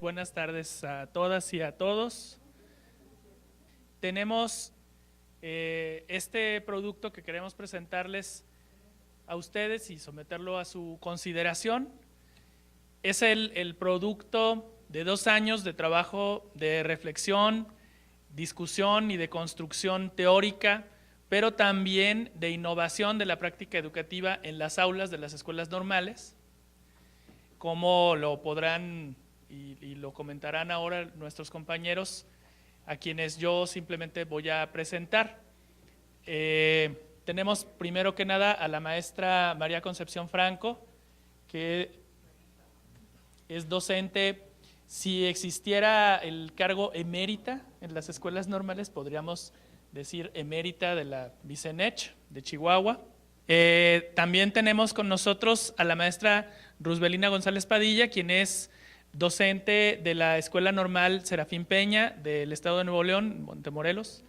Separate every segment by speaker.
Speaker 1: Buenas tardes a todas y a todos. Tenemos este producto que queremos presentarles a ustedes y someterlo a su consideración. Es el producto de 2 años de trabajo de reflexión, discusión y de construcción teórica, pero también de innovación de la práctica educativa en las aulas de las escuelas normales, como lo podrán y lo comentarán ahora nuestros compañeros, a quienes yo simplemente voy a presentar. Tenemos primero que nada a la maestra María Concepción Franco, que es docente. Si existiera el cargo emérita en las escuelas normales, podríamos decir emérita de la Vicenech de Chihuahua. También tenemos con nosotros a la maestra Rusbelina González Padilla, quien es docente de la Escuela Normal Serafín Peña del Estado de Nuevo León, Montemorelos.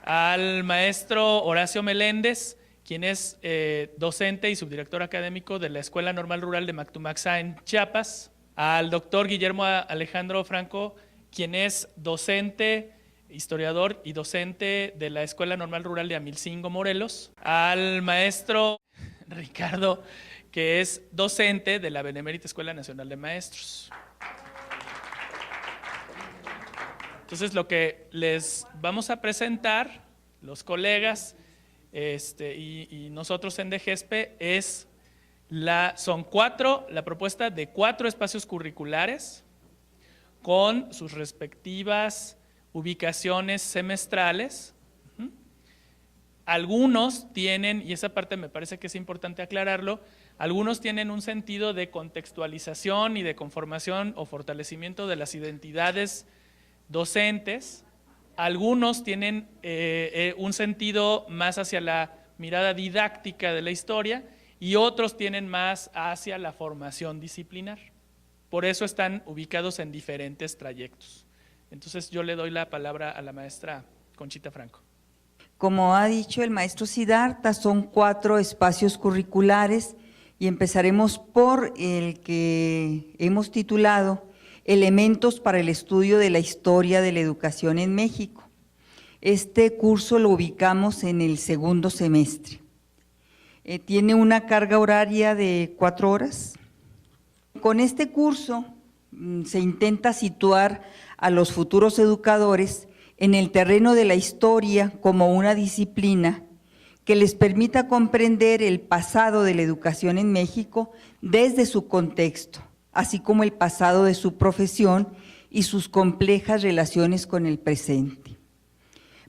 Speaker 1: Al maestro Horacio Meléndez, quien es docente y subdirector académico de la Escuela Normal Rural de Mactumaxá en Chiapas. Al doctor Guillermo Alejandro Franco, quien es docente, historiador y docente de la Escuela Normal Rural de Amilcingo, Morelos. Al maestro Ricardo, que es docente de la Benemérita Escuela Nacional de Maestros. Entonces, lo que les vamos a presentar, los colegas y nosotros en DGESPE, son la propuesta de 4 espacios curriculares con sus respectivas ubicaciones semestrales. Algunos tienen, y esa parte me parece que es importante aclararlo, algunos tienen un sentido de contextualización y de conformación o fortalecimiento de las identidades docentes. Algunos tienen un sentido más hacia la mirada didáctica de la historia y otros tienen más hacia la formación disciplinar. Por eso están ubicados en diferentes trayectos. Entonces yo le doy la palabra a la maestra Conchita Franco.
Speaker 2: Como ha dicho el maestro Siddhartha, son 4 espacios curriculares y empezaremos por el que hemos titulado Elementos para el estudio de la historia de la educación en México. Este curso lo ubicamos en el 2º semestre. Tiene una carga horaria de 4 horas. Con este curso se intenta situar a los futuros educadores en el terreno de la historia como una disciplina que les permita comprender el pasado de la educación en México desde su contexto, así como el pasado de su profesión y sus complejas relaciones con el presente.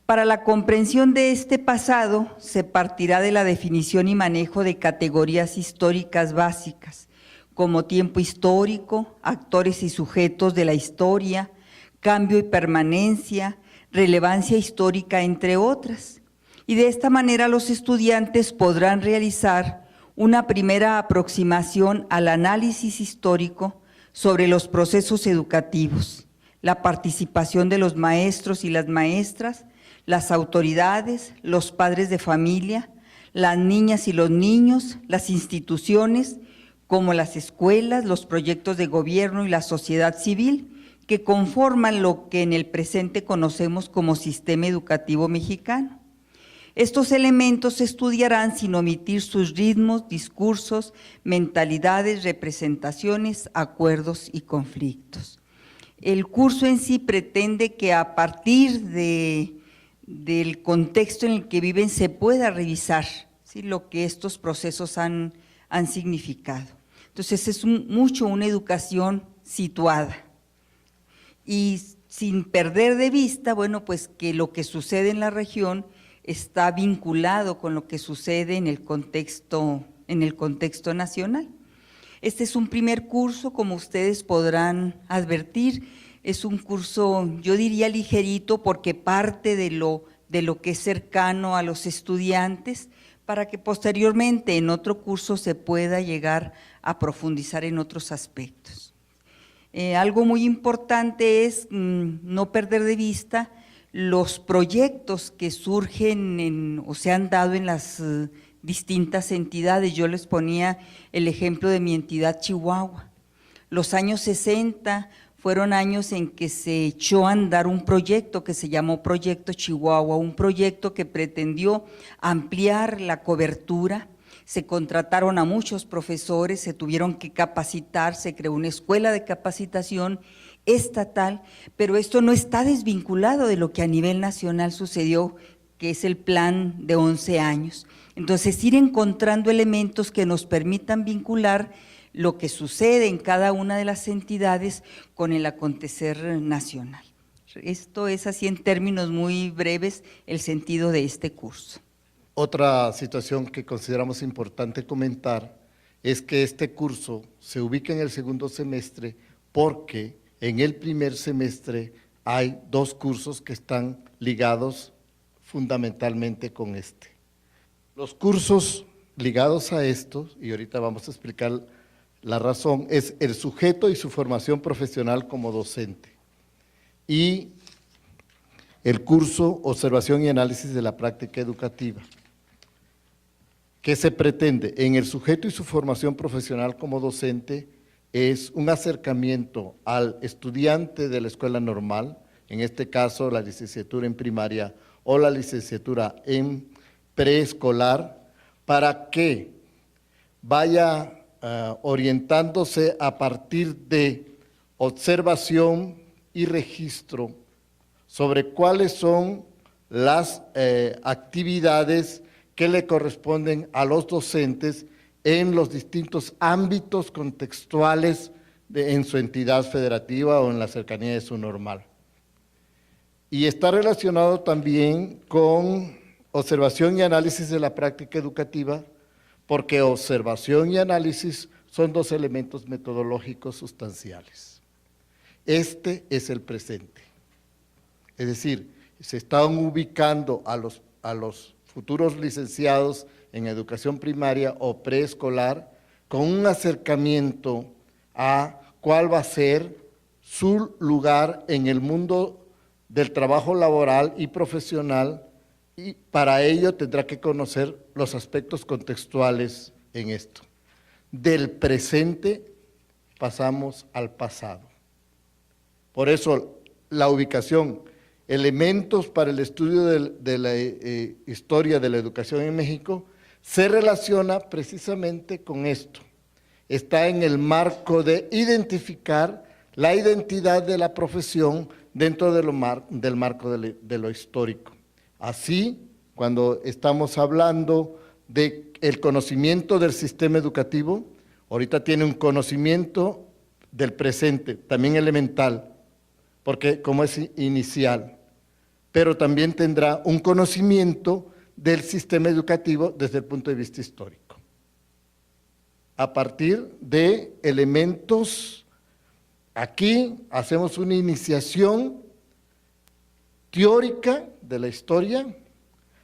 Speaker 2: Para la comprensión de este pasado se partirá de la definición y manejo de categorías históricas básicas, como tiempo histórico, actores y sujetos de la historia, cambio y permanencia, relevancia histórica, entre otras. Y de esta manera los estudiantes podrán realizar una primera aproximación al análisis histórico sobre los procesos educativos, la participación de los maestros y las maestras, las autoridades, los padres de familia, las niñas y los niños, las instituciones como las escuelas, los proyectos de gobierno y la sociedad civil, que conforman lo que en el presente conocemos como sistema educativo mexicano. Estos elementos se estudiarán sin omitir sus ritmos, discursos, mentalidades, representaciones, acuerdos y conflictos. El curso en sí pretende que a partir del contexto en el que viven se pueda revisar, ¿sí?, lo que estos procesos han significado. Entonces es mucho una educación situada y sin perder de vista, bueno, pues que lo que sucede en la región está vinculado con lo que sucede en el contexto nacional. Este es un primer curso, como ustedes podrán advertir, es un curso, yo diría ligerito, porque parte de lo que es cercano a los estudiantes, para que posteriormente en otro curso se pueda llegar a profundizar en otros aspectos. Algo muy importante es no perder de vista los proyectos que surgen o se han dado en las distintas entidades. Yo les ponía el ejemplo de mi entidad Chihuahua. Los años 60 fueron años en que se echó a andar un proyecto que se llamó Proyecto Chihuahua, un proyecto que pretendió ampliar la cobertura. Se contrataron a muchos profesores, se tuvieron que capacitar, se creó una escuela de capacitación estatal, pero esto no está desvinculado de lo que a nivel nacional sucedió, que es el plan de 11 años. Entonces, ir encontrando elementos que nos permitan vincular lo que sucede en cada una de las entidades con el acontecer nacional. Esto es así en términos muy breves el sentido de este curso.
Speaker 3: Otra situación que consideramos importante comentar es que este curso se ubica en el segundo semestre porque en el primer semestre hay 2 cursos que están ligados fundamentalmente con este. Los cursos ligados a estos, y ahorita vamos a explicar la razón, es el sujeto y su formación profesional como docente y el curso Observación y Análisis de la Práctica Educativa. ¿Qué se pretende? En el sujeto y su formación profesional como docente es un acercamiento al estudiante de la escuela normal, en este caso la licenciatura en primaria o la licenciatura en preescolar, para que vaya orientándose a partir de observación y registro sobre cuáles son las actividades que le corresponden a los docentes en los distintos ámbitos contextuales en su entidad federativa o en la cercanía de su normal. Y está relacionado también con observación y análisis de la práctica educativa, porque observación y análisis son 2 elementos metodológicos sustanciales. Este es el presente. Es decir, se están ubicando a los futuros licenciados en educación primaria o preescolar con un acercamiento a cuál va a ser su lugar en el mundo del trabajo laboral y profesional, y para ello tendrá que conocer los aspectos contextuales en esto. Del presente pasamos al pasado. Por eso la ubicación, elementos para el estudio de la historia de la educación en México, se relaciona precisamente con esto. Está en el marco de identificar la identidad de la profesión dentro del marco de lo histórico. Así, cuando estamos hablando del conocimiento del sistema educativo, ahorita tiene un conocimiento del presente, también elemental, porque como es inicial, pero también tendrá un conocimiento del sistema educativo desde el punto de vista histórico, a partir de elementos. Aquí hacemos una iniciación teórica de la historia,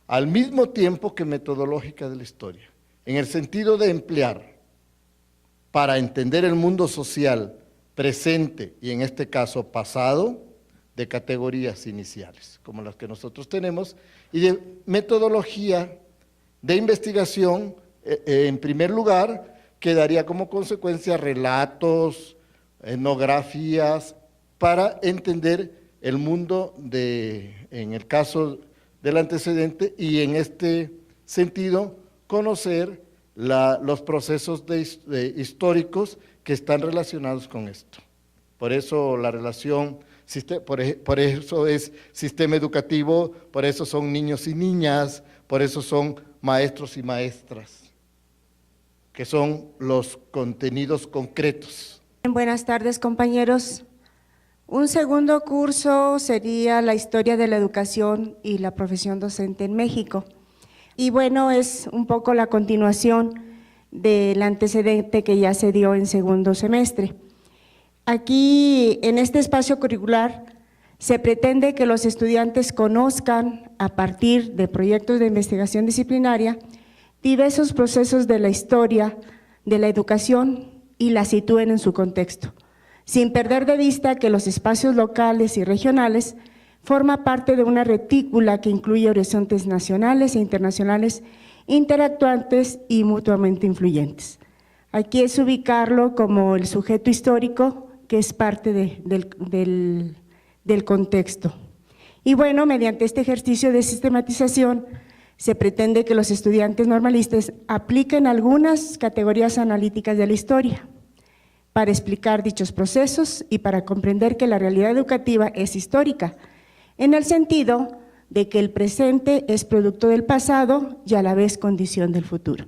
Speaker 3: al mismo tiempo que metodológica de la historia, en el sentido de emplear, para entender el mundo social presente y en este caso pasado, de categorías iniciales, como las que nosotros tenemos, y de metodología de investigación, en primer lugar, que daría como consecuencia relatos, etnografías, para entender el mundo en el caso del antecedente, y en este sentido conocer los procesos históricos que están relacionados con esto. Por eso la relación, por eso es sistema educativo, por eso son niños y niñas, por eso son maestros y maestras, que son los contenidos concretos.
Speaker 4: Buenas tardes, compañeros. Un segundo curso sería la historia de la educación y la profesión docente en México. Y bueno, es un poco la continuación del antecedente que ya se dio en segundo semestre. Aquí, en este espacio curricular, se pretende que los estudiantes conozcan, a partir de proyectos de investigación disciplinaria, diversos procesos de la historia, de la educación, y la sitúen en su contexto, sin perder de vista que los espacios locales y regionales forman parte de una retícula que incluye horizontes nacionales e internacionales interactuantes y mutuamente influyentes. Aquí es ubicarlo como el sujeto histórico, que es parte del contexto. Y bueno, mediante este ejercicio de sistematización, se pretende que los estudiantes normalistas apliquen algunas categorías analíticas de la historia para explicar dichos procesos y para comprender que la realidad educativa es histórica, en el sentido de que el presente es producto del pasado y a la vez condición del futuro,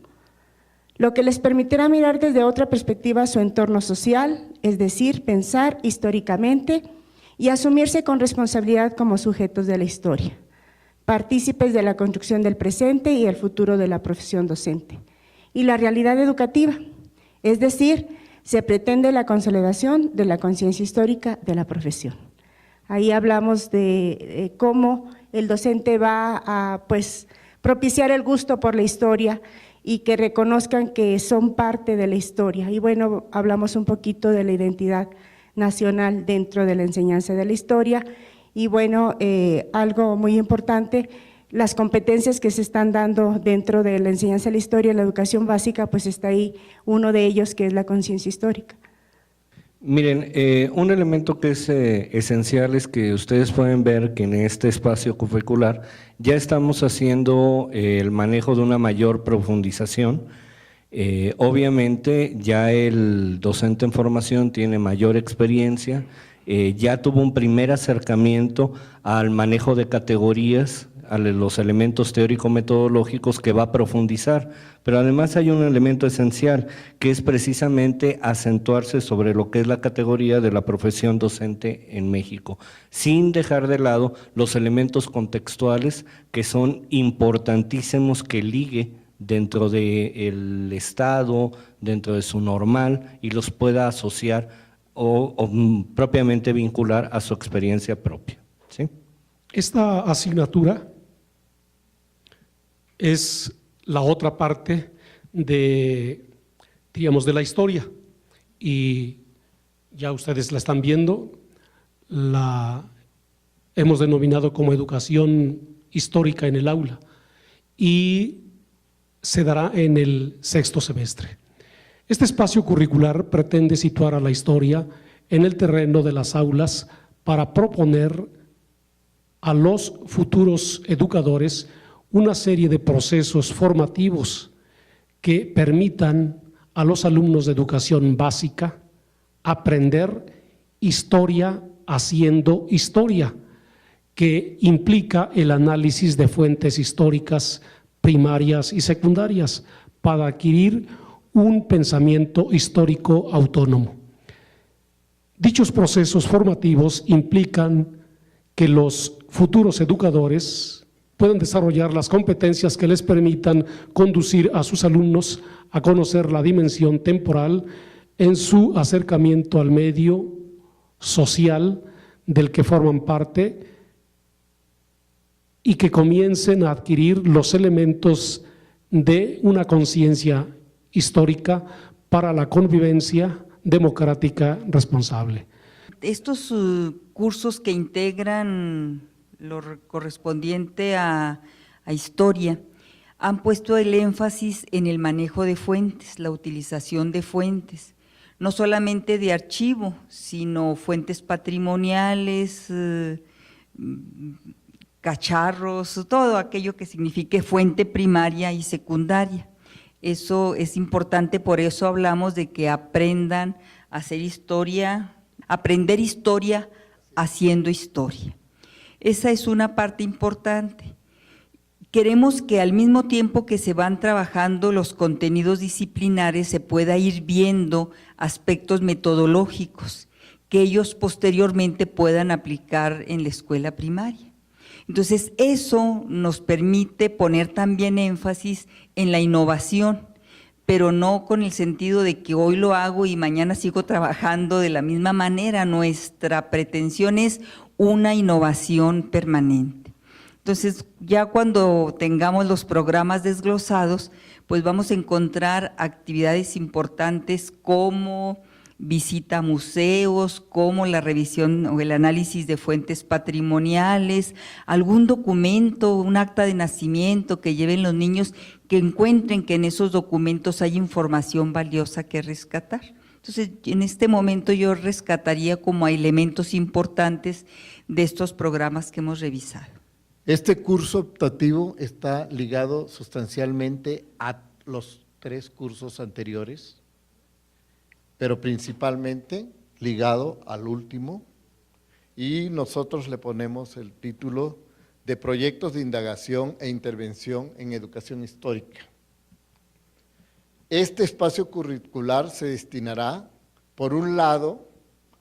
Speaker 4: lo que les permitirá mirar desde otra perspectiva su entorno social, es decir, pensar históricamente y asumirse con responsabilidad como sujetos de la historia, partícipes de la construcción del presente y el futuro de la profesión docente. Y la realidad educativa, es decir, se pretende la consolidación de la conciencia histórica de la profesión. Ahí hablamos de cómo el docente va a propiciar el gusto por la historia y que reconozcan que son parte de la historia. Y bueno, hablamos un poquito de la identidad nacional dentro de la enseñanza de la historia. Y bueno, algo muy importante, las competencias que se están dando dentro de la enseñanza de la historia, la educación básica, pues está ahí uno de ellos, que es la conciencia histórica.
Speaker 5: Miren, un elemento que es esencial es que ustedes pueden ver que en este espacio curricular ya estamos haciendo el manejo de una mayor profundización. Obviamente ya el docente en formación tiene mayor experiencia, ya tuvo un primer acercamiento al manejo de categorías, a los elementos teórico-metodológicos que va a profundizar, pero además hay un elemento esencial que es precisamente acentuarse sobre lo que es la categoría de la profesión docente en México, sin dejar de lado los elementos contextuales que son importantísimos que ligue dentro del Estado, dentro de su normal y los pueda asociar o propiamente vincular a su experiencia propia, ¿sí?
Speaker 6: Esta asignatura es la otra parte de la historia, y ya ustedes la están viendo, la hemos denominado como educación histórica en el aula y se dará en el 6º semestre. Este espacio curricular pretende situar a la historia en el terreno de las aulas para proponer a los futuros educadores una serie de procesos formativos que permitan a los alumnos de educación básica aprender historia haciendo historia, que implica el análisis de fuentes históricas primarias y secundarias para adquirir un pensamiento histórico autónomo. Dichos procesos formativos implican que los futuros educadores pueden desarrollar las competencias que les permitan conducir a sus alumnos a conocer la dimensión temporal en su acercamiento al medio social del que forman parte y que comiencen a adquirir los elementos de una conciencia histórica para la convivencia democrática responsable.
Speaker 2: Estos cursos que integran lo correspondiente a historia han puesto el énfasis en el manejo de fuentes, la utilización de fuentes, no solamente de archivo, sino fuentes patrimoniales, cacharros, todo aquello que signifique fuente primaria y secundaria. Eso es importante, por eso hablamos de que aprendan a hacer historia, aprender historia haciendo historia. Esa es una parte importante. Queremos que al mismo tiempo que se van trabajando los contenidos disciplinares se pueda ir viendo aspectos metodológicos que ellos posteriormente puedan aplicar en la escuela primaria. Entonces, eso nos permite poner también énfasis en la innovación, pero no con el sentido de que hoy lo hago y mañana sigo trabajando de la misma manera. Nuestra pretensión es una innovación permanente. Entonces, ya cuando tengamos los programas desglosados, pues vamos a encontrar actividades importantes como visita a museos, como la revisión o el análisis de fuentes patrimoniales, algún documento, un acta de nacimiento que lleven los niños que encuentren que en esos documentos hay información valiosa que rescatar. Entonces, en este momento yo rescataría como a elementos importantes de estos programas que hemos revisado.
Speaker 3: Este curso optativo está ligado sustancialmente a los 3 cursos anteriores, pero principalmente ligado al último, y nosotros le ponemos el título de Proyectos de Indagación e Intervención en Educación Histórica. Este espacio curricular se destinará, por un lado,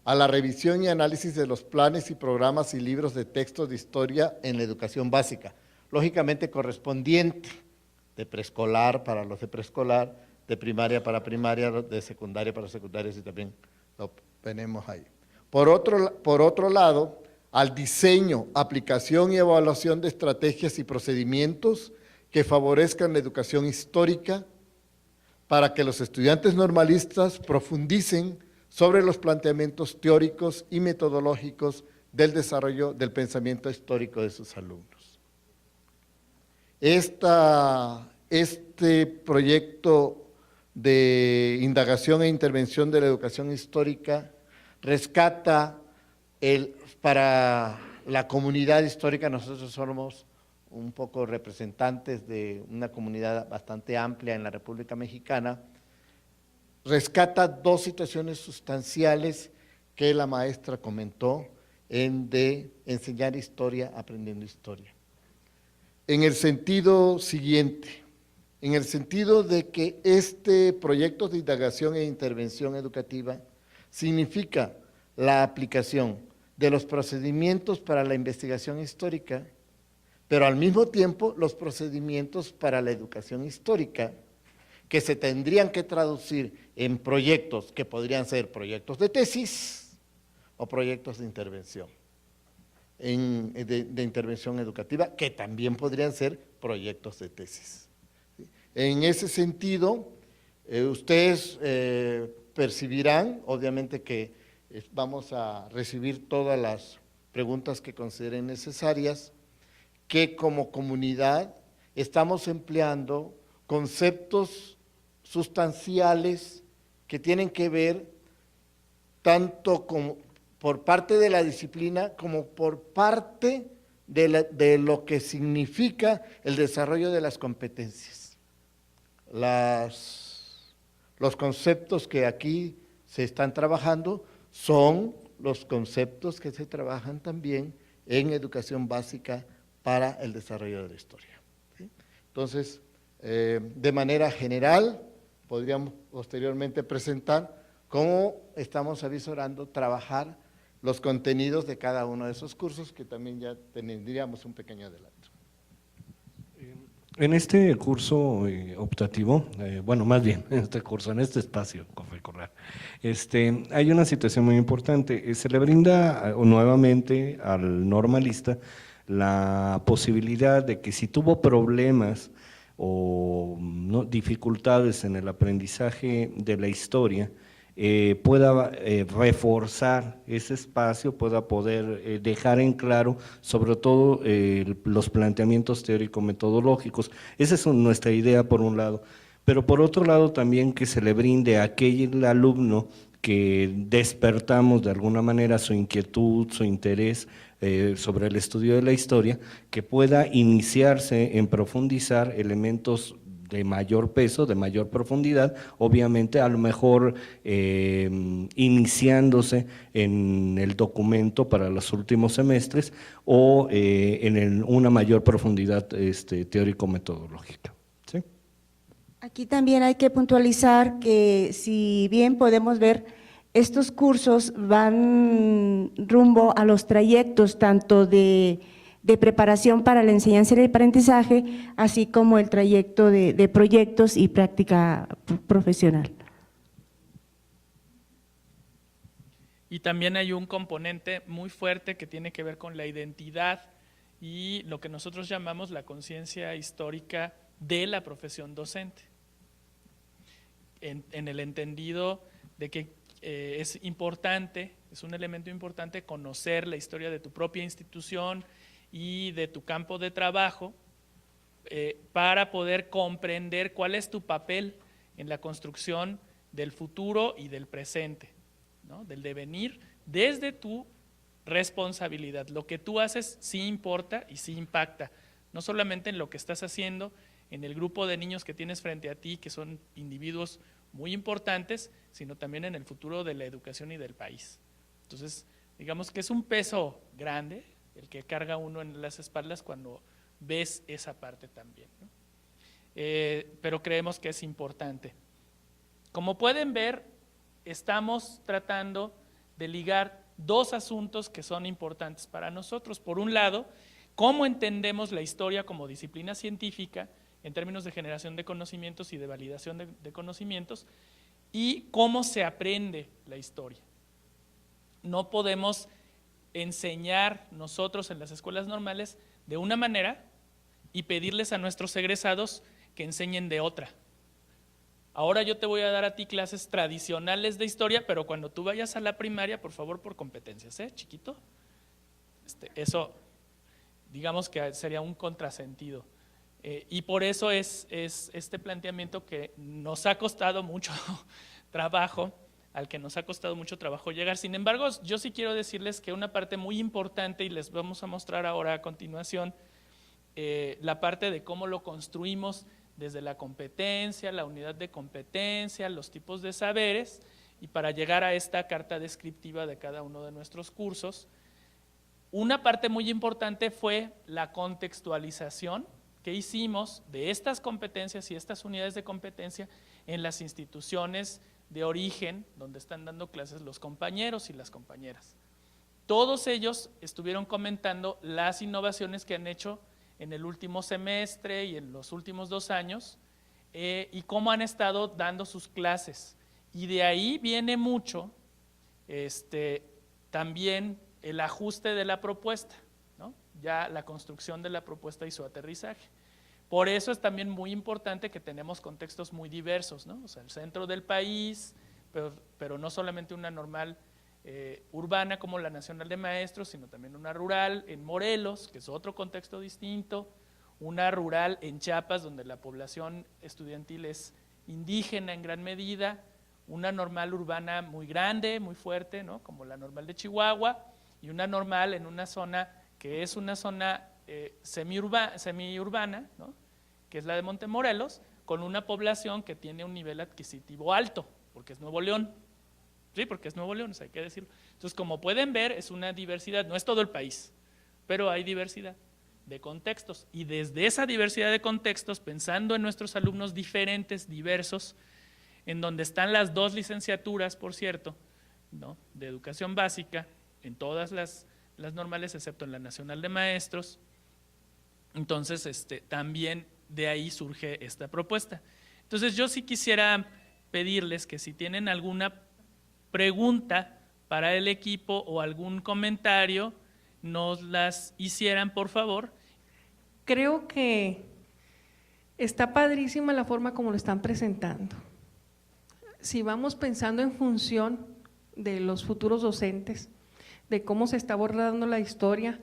Speaker 3: a la revisión y análisis de los planes y programas y libros de texto de historia en la educación básica, lógicamente correspondiente, de preescolar para los de preescolar, de primaria para primaria, de secundaria para secundarias, y también lo tenemos ahí. Por otro lado, al diseño, aplicación y evaluación de estrategias y procedimientos que favorezcan la educación histórica para que los estudiantes normalistas profundicen sobre los planteamientos teóricos y metodológicos del desarrollo del pensamiento histórico de sus alumnos. Este proyecto de indagación e intervención de la educación histórica rescata para la comunidad histórica. Nosotros somos un poco representantes de una comunidad bastante amplia en la República Mexicana. Rescata 2 situaciones sustanciales que la maestra comentó de enseñar historia, aprendiendo historia. En el sentido siguiente, en el sentido de que este proyecto de indagación e intervención educativa significa la aplicación de los procedimientos para la investigación histórica, pero al mismo tiempo los procedimientos para la educación histórica, que se tendrían que traducir en proyectos que podrían ser proyectos de tesis o proyectos de intervención, de intervención educativa, que también podrían ser proyectos de tesis. En ese sentido, ustedes percibirán, obviamente que vamos a recibir todas las preguntas que consideren necesarias, que como comunidad estamos empleando conceptos sustanciales que tienen que ver tanto por parte de la disciplina como por parte de lo que significa el desarrollo de las competencias. Los conceptos que aquí se están trabajando son los conceptos que se trabajan también en educación básica para el desarrollo de la historia. ¿Sí? Entonces, de manera general, podríamos posteriormente presentar cómo estamos avisorando trabajar los contenidos de cada uno de esos cursos, que también ya tendríamos un pequeño adelanto.
Speaker 5: En este curso optativo, bueno, más bien, en este curso, en este espacio curricular, hay una situación muy importante. Se le brinda nuevamente al normalista la posibilidad de que si tuvo problemas o dificultades en el aprendizaje de la historia, pueda reforzar ese espacio, pueda poder dejar en claro sobre todo los planteamientos teórico-metodológicos. Esa es nuestra idea por un lado, pero por otro lado también que se le brinde a aquel alumno que despertamos de alguna manera su inquietud, su interés sobre el estudio de la historia, que pueda iniciarse en profundizar elementos de mayor peso, de mayor profundidad, obviamente a lo mejor iniciándose en el documento para los últimos semestres o en una mayor profundidad teórico-metodológica. ¿Sí?
Speaker 4: Aquí también hay que puntualizar que si bien podemos ver, estos cursos van rumbo a los trayectos tanto de preparación para la enseñanza y el aprendizaje, así como el trayecto de proyectos y práctica profesional.
Speaker 1: Y también hay un componente muy fuerte que tiene que ver con la identidad y lo que nosotros llamamos la conciencia histórica de la profesión docente, en el entendido de que es importante, es un elemento importante conocer la historia de tu propia institución y de tu campo de trabajo para poder comprender cuál es tu papel en la construcción del futuro y del presente, ¿no? Del devenir desde tu responsabilidad. Lo que tú haces sí importa y sí impacta, no solamente en lo que estás haciendo, en el grupo de niños que tienes frente a ti, que son individuos muy importantes, sino también en el futuro de la educación y del país. Entonces, digamos que es un peso grande el que carga uno en las espaldas cuando ves esa parte también, ¿no? Pero creemos que es importante. Como pueden ver, estamos tratando de ligar dos asuntos que son importantes para nosotros. Por un lado, cómo entendemos la historia como disciplina científica en términos de generación de conocimientos y de validación de conocimientos, y cómo se aprende la historia. No podemos enseñar nosotros en las escuelas normales de una manera y pedirles a nuestros egresados que enseñen de otra. Ahora yo te voy a dar a ti clases tradicionales de historia, pero cuando tú vayas a la primaria, por favor, por competencias, chiquito. Eso, digamos que sería un contrasentido. Y por eso es este planteamiento que nos ha costado mucho trabajo, al que nos ha costado mucho trabajo llegar. Sin embargo, yo sí quiero decirles que una parte muy importante, y les vamos a mostrar ahora a continuación, la parte de cómo lo construimos desde la competencia, la unidad de competencia, los tipos de saberes, y para llegar a esta carta descriptiva de cada uno de nuestros cursos. Una parte muy importante fue la contextualización que hicimos de estas competencias y estas unidades de competencia en las instituciones de origen donde están dando clases los compañeros y las compañeras. Todos ellos estuvieron comentando las innovaciones que han hecho en el último semestre y en los últimos 2 años, y cómo han estado dando sus clases. Y de ahí viene mucho también el ajuste de la propuesta, ¿no? Ya la construcción de la propuesta y su aterrizaje. Por eso es también muy importante que tenemos contextos muy diversos, ¿no? O sea, el centro del país, pero no solamente una normal urbana como la Nacional de Maestros, sino también una rural en Morelos, que es otro contexto distinto, una rural en Chiapas, donde la población estudiantil es indígena en gran medida, una normal urbana muy grande, muy fuerte, ¿no? Como la normal de Chihuahua, y una normal en una zona que es una zona semiurbana, ¿no? Que es la de Montemorelos, con una población que tiene un nivel adquisitivo alto, porque es Nuevo León. Sí, porque es Nuevo León, o sea, hay que decirlo. Entonces, como pueden ver, es una diversidad, no es todo el país, pero hay diversidad de contextos. Y desde esa diversidad de contextos, pensando en nuestros alumnos diferentes, diversos, en donde están las 2 licenciaturas, por cierto, ¿no? De educación básica, en todas las normales, excepto en la Nacional de Maestros. Entonces, también de ahí surge esta propuesta. Entonces, yo sí quisiera pedirles que si tienen alguna pregunta para el equipo o algún comentario, nos las hicieran, por favor.
Speaker 7: Creo que está padrísima la forma como lo están presentando. Si vamos pensando en función de los futuros docentes, de cómo se está abordando la historia,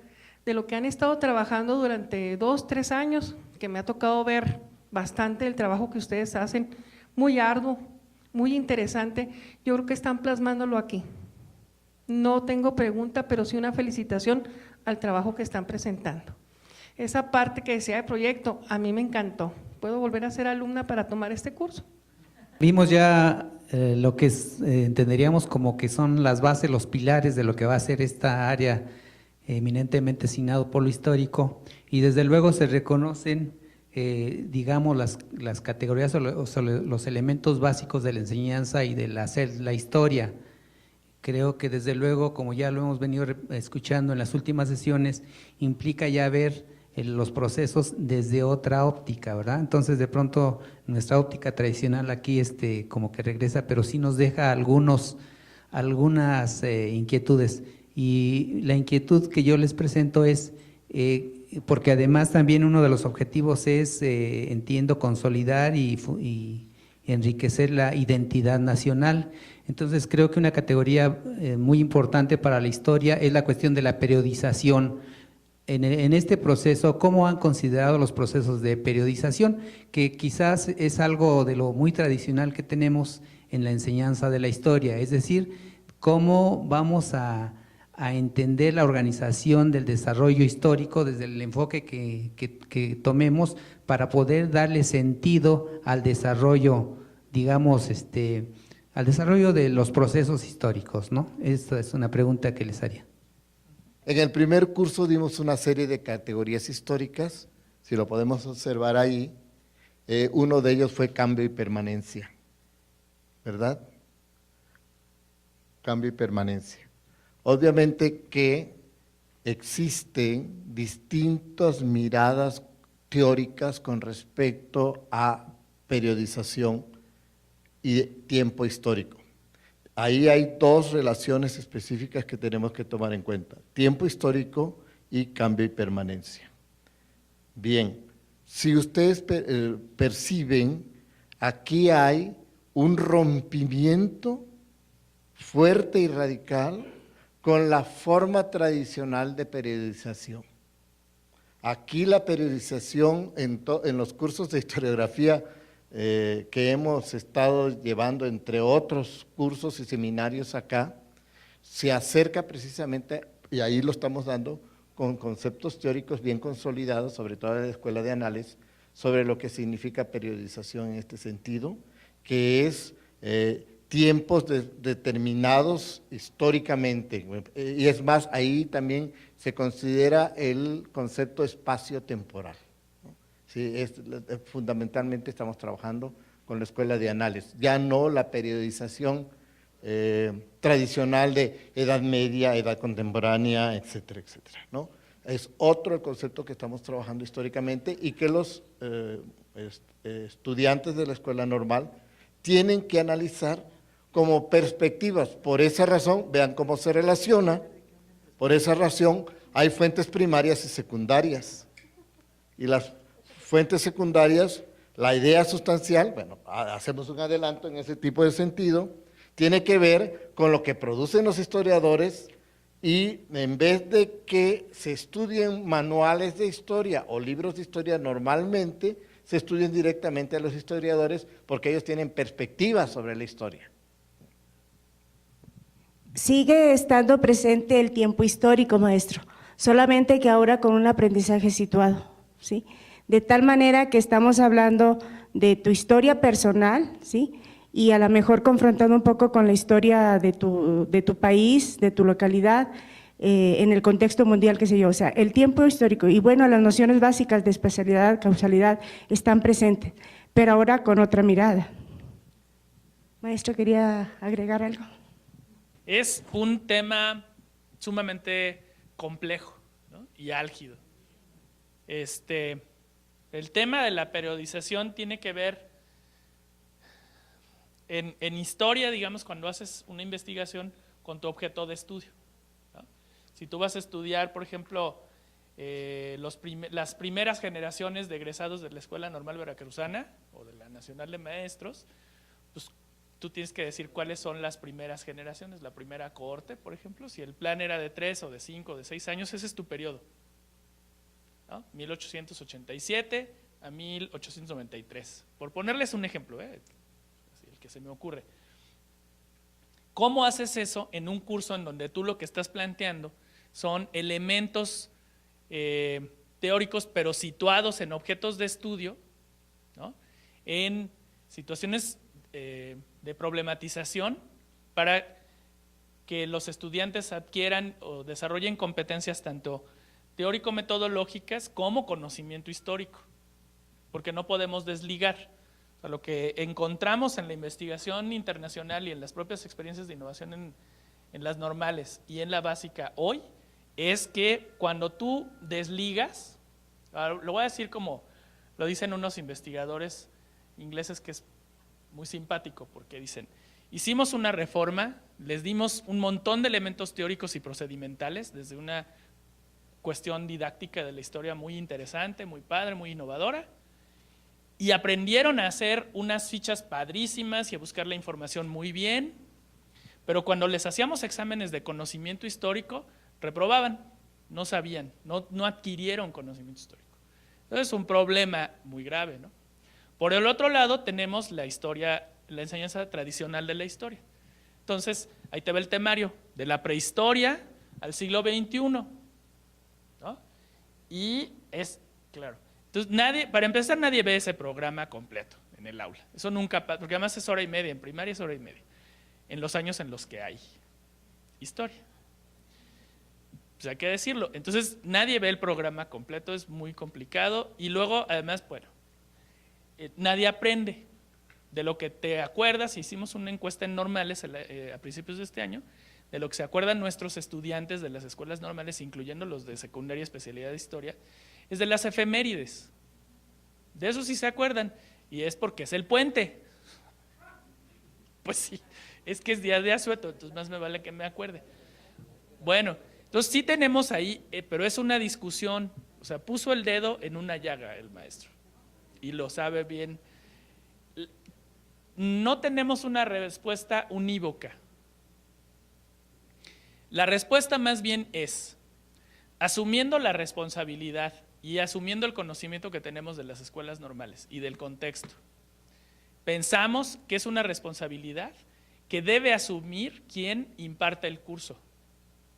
Speaker 7: de lo que han estado trabajando durante 2, 3 años, que me ha tocado ver bastante el trabajo que ustedes hacen, muy arduo, muy interesante. Yo creo que están plasmándolo aquí. No tengo pregunta, pero sí una felicitación al trabajo que están presentando. Esa parte que decía de proyecto, a mí me encantó. ¿Puedo volver a ser alumna para tomar este curso?
Speaker 8: Vimos ya lo que entenderíamos como que son las bases, los pilares de lo que va a ser esta área eminentemente asignado por lo histórico, y desde luego se reconocen digamos las categorías o los elementos básicos de la enseñanza y de la historia. Creo que desde luego, como ya lo hemos venido escuchando en las últimas sesiones, implica ya ver los procesos desde otra óptica, ¿verdad? Entonces, de pronto, nuestra óptica tradicional aquí como que regresa, pero sí nos deja algunas inquietudes. Y la inquietud que yo les presento es, porque además también uno de los objetivos es, entiendo, consolidar y enriquecer la identidad nacional. Entonces, creo que una categoría muy importante para la historia es la cuestión de la periodización. en este proceso, ¿cómo han considerado los procesos de periodización? Que quizás es algo de lo muy tradicional que tenemos en la enseñanza de la historia, es decir, cómo vamos a entender la organización del desarrollo histórico desde el enfoque que tomemos para poder darle sentido al desarrollo, digamos, al desarrollo de los procesos históricos, ¿no? Esta es una pregunta que les haría.
Speaker 3: En el primer curso dimos una serie de categorías históricas, si lo podemos observar ahí, uno de ellos fue cambio y permanencia, ¿verdad? Cambio y permanencia. Obviamente que existen distintas miradas teóricas con respecto a periodización y tiempo histórico. Ahí hay dos relaciones específicas que tenemos que tomar en cuenta, tiempo histórico y cambio y permanencia. Bien, si ustedes perciben, aquí hay un rompimiento fuerte y radical con la forma tradicional de periodización. Aquí la periodización en los cursos de historiografía que hemos estado llevando, entre otros cursos y seminarios acá, se acerca precisamente, y ahí lo estamos dando, con conceptos teóricos bien consolidados, sobre todo en la Escuela de Anales, sobre lo que significa periodización en este sentido, que es tiempos determinados históricamente, y es más, ahí también se considera el concepto espacio-temporal. Sí, fundamentalmente estamos trabajando con la Escuela de Anales, ya no la periodización tradicional de edad media, edad contemporánea, etcétera, etcétera, ¿no? Es otro el concepto que estamos trabajando históricamente y que los estudiantes de la escuela normal tienen que analizar como perspectivas. Por esa razón, vean cómo se relaciona, por esa razón hay fuentes primarias y secundarias, y las fuentes secundarias, la idea sustancial, bueno, hacemos un adelanto en ese tipo de sentido, tiene que ver con lo que producen los historiadores y en vez de que se estudien manuales de historia o libros de historia normalmente, se estudien directamente a los historiadores porque ellos tienen perspectivas sobre la historia.
Speaker 4: Sigue estando presente el tiempo histórico, maestro, solamente que ahora con un aprendizaje situado, ¿sí? De tal manera que estamos hablando de tu historia personal, ¿sí? Y a lo mejor confrontando un poco con la historia de tu país, de tu localidad, en el contexto mundial, qué sé yo, o sea, el tiempo histórico y bueno, las nociones básicas de espacialidad, causalidad están presentes, pero ahora con otra mirada. Maestro, ¿quería agregar algo?
Speaker 1: Es un tema sumamente complejo, ¿no? Y álgido. El tema de la periodización tiene que ver, en historia, digamos, cuando haces una investigación con tu objeto de estudio, ¿no? Si tú vas a estudiar, por ejemplo, las primeras generaciones de egresados de la Escuela Normal Veracruzana o de la Nacional de Maestros, pues tú tienes que decir cuáles son las primeras generaciones, la primera cohorte, por ejemplo, si el plan era de 3 o de 5 o de 6 años, ese es tu periodo, ¿no? 1887 a 1893, por ponerles un ejemplo, el que se me ocurre. ¿Cómo haces eso en un curso en donde tú lo que estás planteando son elementos teóricos, pero situados en objetos de estudio, ¿no? En situaciones de problematización para que los estudiantes adquieran o desarrollen competencias tanto teórico-metodológicas como conocimiento histórico, porque no podemos desligar. O sea, lo que encontramos en la investigación internacional y en las propias experiencias de innovación en las normales y en la básica hoy, es que cuando tú desligas, lo voy a decir como lo dicen unos investigadores ingleses que es muy simpático, porque dicen, hicimos una reforma, les dimos un montón de elementos teóricos y procedimentales, desde una cuestión didáctica de la historia muy interesante, muy padre, muy innovadora, y aprendieron a hacer unas fichas padrísimas y a buscar la información muy bien, pero cuando les hacíamos exámenes de conocimiento histórico, reprobaban. no sabían, no adquirieron conocimiento histórico. Entonces es un problema muy grave, ¿no? Por el otro lado tenemos la historia, la enseñanza tradicional de la historia. Entonces, ahí te va el temario, de la prehistoria al siglo XXI, ¿no? Y es, claro, entonces para empezar nadie ve ese programa completo en el aula, eso nunca pasa, porque además es hora y media, en primaria es hora y media, en los años en los que hay historia. Pues hay que decirlo, entonces nadie ve el programa completo, es muy complicado y luego además, bueno, nadie aprende de lo que te acuerdas. Hicimos una encuesta en normales a principios de este año, de lo que se acuerdan nuestros estudiantes de las escuelas normales, incluyendo los de secundaria y especialidad de historia, es de las efemérides. De eso sí se acuerdan, y es porque es el puente. Pues sí, es que es día de asueto, entonces más me vale que me acuerde. Bueno, entonces sí tenemos ahí, pero es una discusión, o sea, puso el dedo en una llaga el maestro, y lo sabe bien. No tenemos una respuesta unívoca. La respuesta más bien es, asumiendo la responsabilidad y asumiendo el conocimiento que tenemos de las escuelas normales y del contexto, pensamos que es una responsabilidad que debe asumir quien imparte el curso,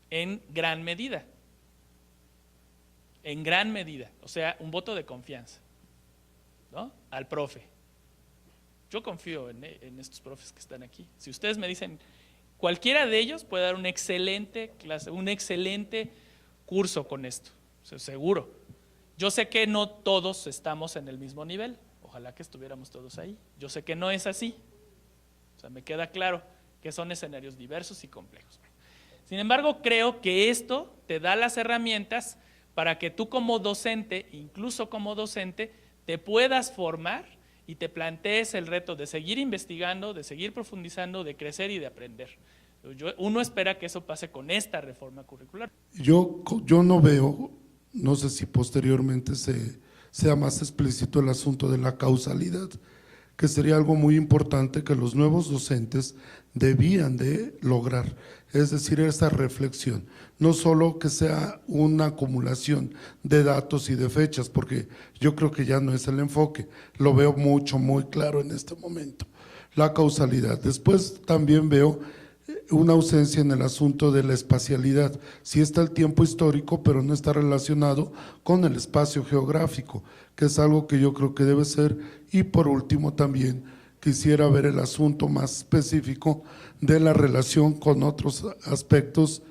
Speaker 1: en gran medida, o sea, un voto de confianza, ¿no? Al profe. Yo confío en estos profes que están aquí. Si ustedes me dicen, cualquiera de ellos puede dar una excelente clase, un excelente curso con esto, o sea, seguro. Yo sé que no todos estamos en el mismo nivel, ojalá que estuviéramos todos ahí. Yo sé que no es así, o sea, me queda claro que son escenarios diversos y complejos. Sin embargo, creo que esto te da las herramientas para que tú como docente, incluso como docente, te puedas formar y te plantees el reto de seguir investigando, de seguir profundizando, de crecer y de aprender. Uno espera que eso pase con esta reforma curricular.
Speaker 9: Yo no veo, no sé si posteriormente sea más explícito el asunto de la causalidad, que sería algo muy importante que los nuevos docentes debían de lograr, es decir, esta reflexión, no solo que sea una acumulación de datos y de fechas, porque yo creo que ya no es el enfoque, lo veo muy claro en este momento, la causalidad. Después también veo una ausencia en el asunto de la espacialidad, sí está el tiempo histórico, pero no está relacionado con el espacio geográfico, que es algo que yo creo que debe ser. Y por último también quisiera ver el asunto más específico de la relación con otros aspectos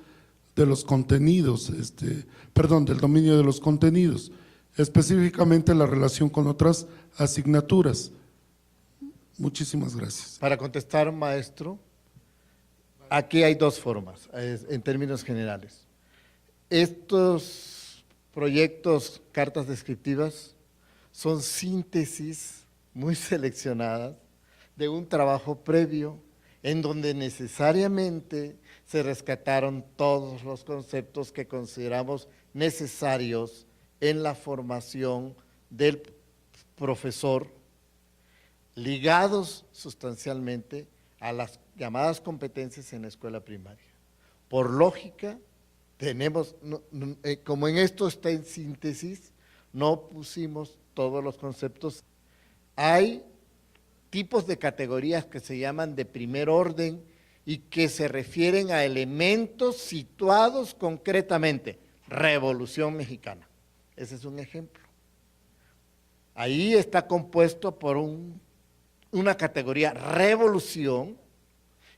Speaker 9: de los contenidos, del dominio de los contenidos, específicamente la relación con otras asignaturas. Muchísimas gracias.
Speaker 3: Para contestar, maestro, aquí hay dos formas, en términos generales. Estos proyectos, cartas descriptivas, son síntesis muy seleccionadas de un trabajo previo en donde necesariamente se rescataron todos los conceptos que consideramos necesarios en la formación del profesor, ligados sustancialmente a las llamadas competencias en la escuela primaria. Por lógica, tenemos, como en esto está en síntesis, no pusimos todos los conceptos. Hay tipos de categorías que se llaman de primer orden y que se refieren a elementos situados concretamente. Revolución Mexicana, ese es un ejemplo. Ahí está compuesto por una categoría revolución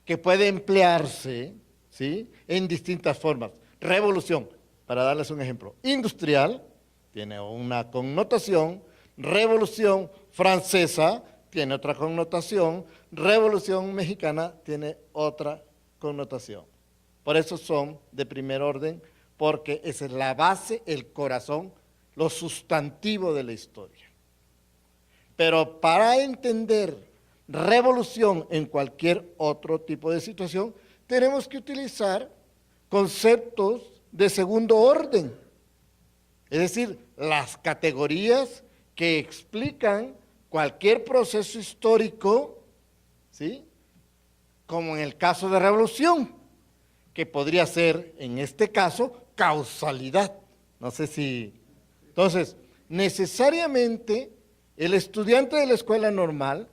Speaker 3: que puede emplearse, ¿sí?, en distintas formas. Revolución, para darles un ejemplo, industrial, tiene una connotación, revolución francesa tiene otra connotación, revolución mexicana tiene otra connotación. Por eso son de primer orden, porque esa es la base, el corazón, lo sustantivo de la historia. Pero para entender revolución en cualquier otro tipo de situación, tenemos que utilizar conceptos de segundo orden, es decir, las categorías que explican cualquier proceso histórico, ¿sí?, como en el caso de revolución, que podría ser, en este caso, causalidad. No sé si… Entonces, necesariamente el estudiante de la escuela normal,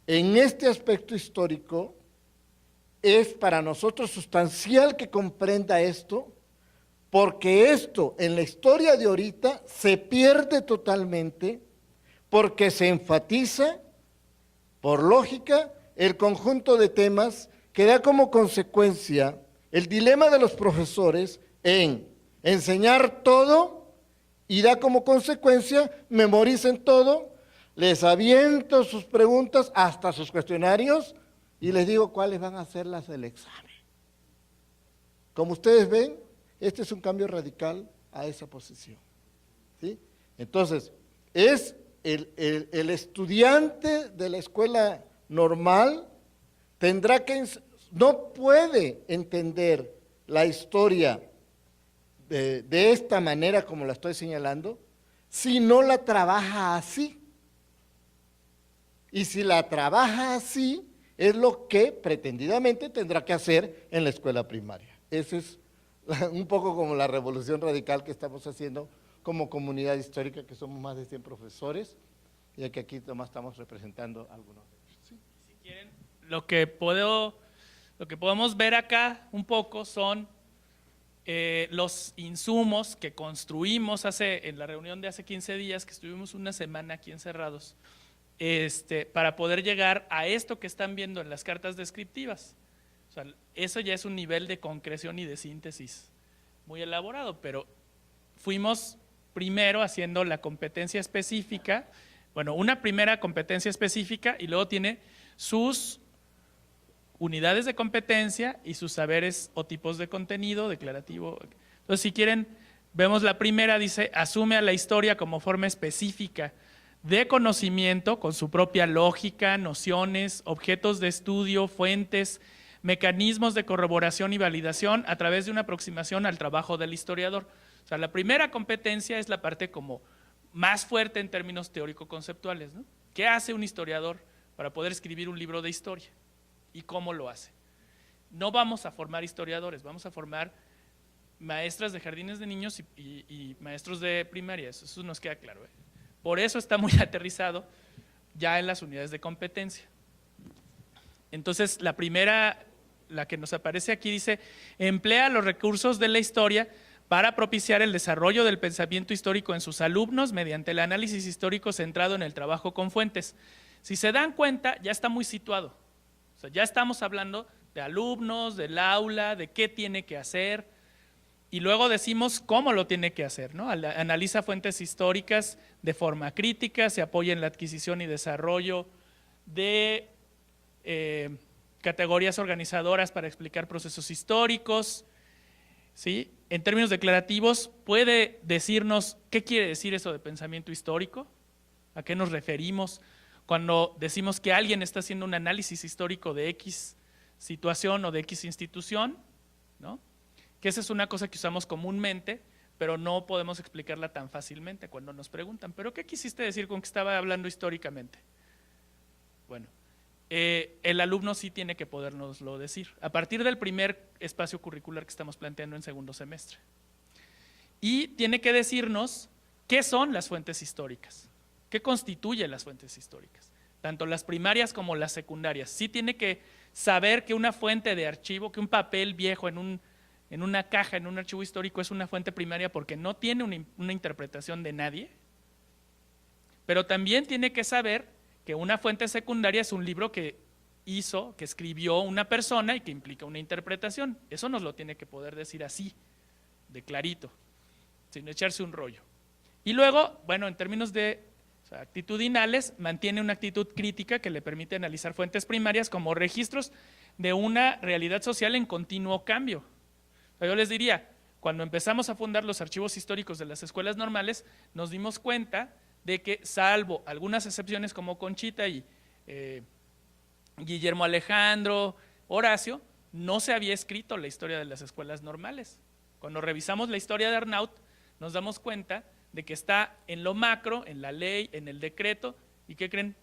Speaker 3: en este aspecto histórico, es para nosotros sustancial que comprenda esto, porque esto en la historia de ahorita se pierde totalmente, porque se enfatiza, por lógica, el conjunto de temas que da como consecuencia el dilema de los profesores en enseñar todo y da como consecuencia, memoricen todo, les aviento sus preguntas hasta sus cuestionarios y les digo cuáles van a ser las del examen. Como ustedes ven, este es un cambio radical a esa posición, ¿sí? Entonces, es el estudiante de la escuela normal tendrá que, no puede entender la historia de esta manera como la estoy señalando, si no la trabaja así. Y si la trabaja así, es lo que pretendidamente tendrá que hacer en la escuela primaria. Esa es un poco como la revolución radical que estamos haciendo como comunidad histórica, que somos más de 100 profesores, y que aquí nomás estamos representando algunos de ellos. ¿Sí?
Speaker 1: Si quieren, lo que podemos ver acá un poco son los insumos que construimos en la reunión de hace 15 días, que estuvimos una semana aquí encerrados, para poder llegar a esto que están viendo en las cartas descriptivas. O sea, eso ya es un nivel de concreción y de síntesis muy elaborado, pero fuimos primero haciendo la competencia específica, bueno, una primera competencia específica y luego tiene sus unidades de competencia y sus saberes o tipos de contenido declarativo. Entonces, si quieren, vemos la primera, dice, asume a la historia como forma específica de conocimiento con su propia lógica, nociones, objetos de estudio, fuentes, mecanismos de corroboración y validación a través de una aproximación al trabajo del historiador. O sea, la primera competencia es la parte como más fuerte en términos teórico-conceptuales, ¿no? ¿Qué hace un historiador para poder escribir un libro de historia? ¿Y cómo lo hace? No vamos a formar historiadores, vamos a formar maestras de jardines de niños y maestros de primaria, eso nos queda claro, ¿eh? Por eso está muy aterrizado ya en las unidades de competencia. Entonces, la primera, la que nos aparece aquí, dice, emplea los recursos de la historia para propiciar el desarrollo del pensamiento histórico en sus alumnos mediante el análisis histórico centrado en el trabajo con fuentes. Si se dan cuenta, ya está muy situado. O sea, ya estamos hablando de alumnos, del aula, de qué tiene que hacer, y luego decimos cómo lo tiene que hacer, ¿no? Analiza fuentes históricas de forma crítica, se apoya en la adquisición y desarrollo de categorías organizadoras para explicar procesos históricos, ¿sí? En términos declarativos, ¿puede decirnos qué quiere decir eso de pensamiento histórico? ¿A qué nos referimos cuando decimos que alguien está haciendo un análisis histórico de X situación o de X institución, ¿no? Que esa es una cosa que usamos comúnmente, pero no podemos explicarla tan fácilmente cuando nos preguntan, ¿pero qué quisiste decir con que estaba hablando históricamente? Bueno, el alumno sí tiene que podérnoslo decir, a partir del primer espacio curricular que estamos planteando en segundo semestre. Y tiene que decirnos qué son las fuentes históricas, qué constituyen las fuentes históricas, tanto las primarias como las secundarias. Sí tiene que saber que una fuente de archivo, que un papel viejo en una caja, en un archivo histórico, es una fuente primaria porque no tiene una interpretación de nadie, pero también tiene que saber que una fuente secundaria es un libro que escribió una persona y que implica una interpretación. Eso nos lo tiene que poder decir así, de clarito, sin echarse un rollo. Y luego, bueno, en términos de actitudinales, mantiene una actitud crítica que le permite analizar fuentes primarias como registros de una realidad social en continuo cambio. Yo les diría, cuando empezamos a fundar los archivos históricos de las escuelas normales, nos dimos cuenta de que, salvo algunas excepciones como Conchita y Guillermo Alejandro, Horacio, no se había escrito la historia de las escuelas normales. Cuando revisamos la historia de Arnaut, nos damos cuenta de que está en lo macro, en la ley, en el decreto, ¿y qué creen?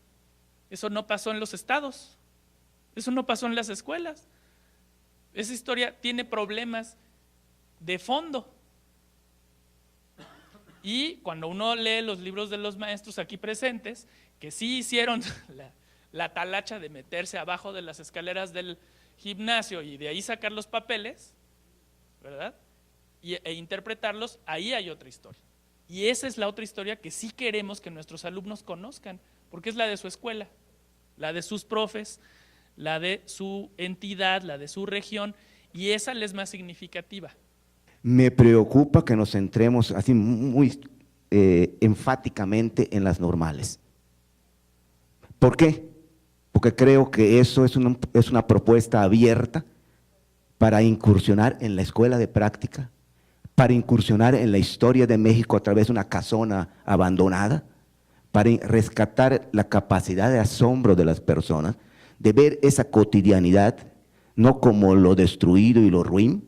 Speaker 1: Eso no pasó en los estados, eso no pasó en las escuelas. Esa historia tiene problemas de fondo. Y cuando uno lee los libros de los maestros aquí presentes, que sí hicieron la talacha de meterse abajo de las escaleras del gimnasio y de ahí sacar los papeles, ¿verdad? E interpretarlos, ahí hay otra historia. Y esa es la otra historia que sí queremos que nuestros alumnos conozcan, porque es la de su escuela, la de sus profes, la de su entidad, la de su región, y esa les es más significativa.
Speaker 10: Me preocupa que nos centremos así muy enfáticamente en las normales. ¿Por qué? Porque creo que eso es una propuesta abierta para incursionar en la escuela de práctica, para incursionar en la historia de México a través de una casona abandonada, para rescatar la capacidad de asombro de las personas, de ver esa cotidianidad, no como lo destruido y lo ruin,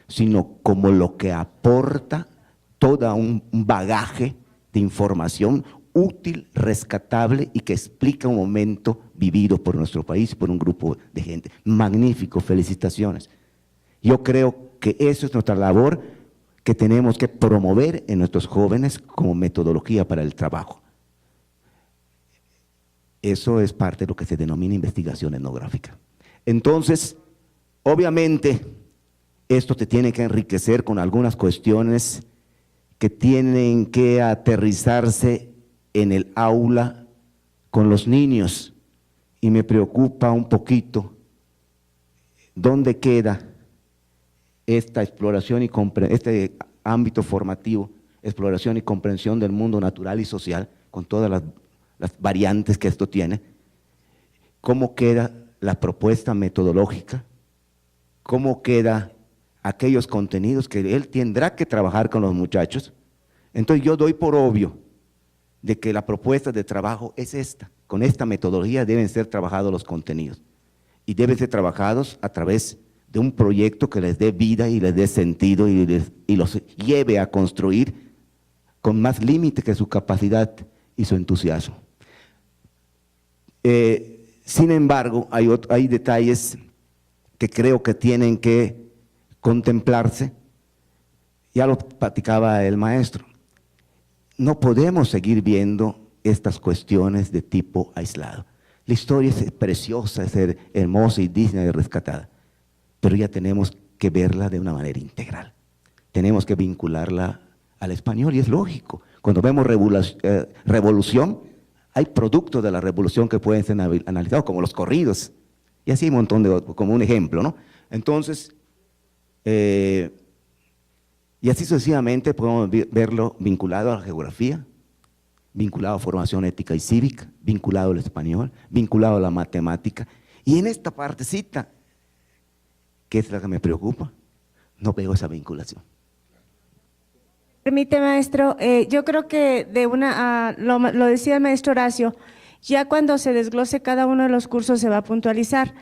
Speaker 10: sino como lo que aporta todo un bagaje de información útil, rescatable y que explica un momento vivido por nuestro país, por un grupo de gente. Magnífico, felicitaciones. Yo creo que eso es nuestra labor que tenemos que promover en nuestros jóvenes como metodología para el trabajo. Eso es parte de lo que se denomina investigación etnográfica. Entonces, obviamente, esto te tiene que enriquecer con algunas cuestiones que tienen que aterrizarse en el aula con los niños, y me preocupa un poquito dónde queda esta exploración y este ámbito formativo, exploración y comprensión del mundo natural y social, con todas las variantes que esto tiene. ¿Cómo queda la propuesta metodológica? ¿Cómo queda aquellos contenidos que él tendrá que trabajar con los muchachos? Entonces yo doy por obvio de que la propuesta de trabajo es esta. Con esta metodología deben ser trabajados los contenidos y deben ser trabajados a través de un proyecto que les dé vida y les dé sentido y los lleve a construir con más límite que su capacidad y su entusiasmo. Sin embargo, hay detalles que creo que tienen que contemplarse. Ya lo platicaba el maestro. No podemos seguir viendo estas cuestiones de tipo aislado. La historia es preciosa, es hermosa y digna de rescatada, pero ya tenemos que verla de una manera integral. Tenemos que vincularla al español y es lógico. Cuando vemos revolución, hay productos de la revolución que pueden ser analizados, como los corridos, y así hay un montón de otros, como un ejemplo, ¿no? Entonces, y así sucesivamente podemos verlo vinculado a la geografía, vinculado a formación ética y cívica, vinculado al español, vinculado a la matemática. Y en esta partecita, que es la que me preocupa, no veo esa vinculación.
Speaker 4: Permite, maestro, yo creo que lo decía el maestro Horacio, ya cuando se desglose cada uno de los cursos se va a puntualizar,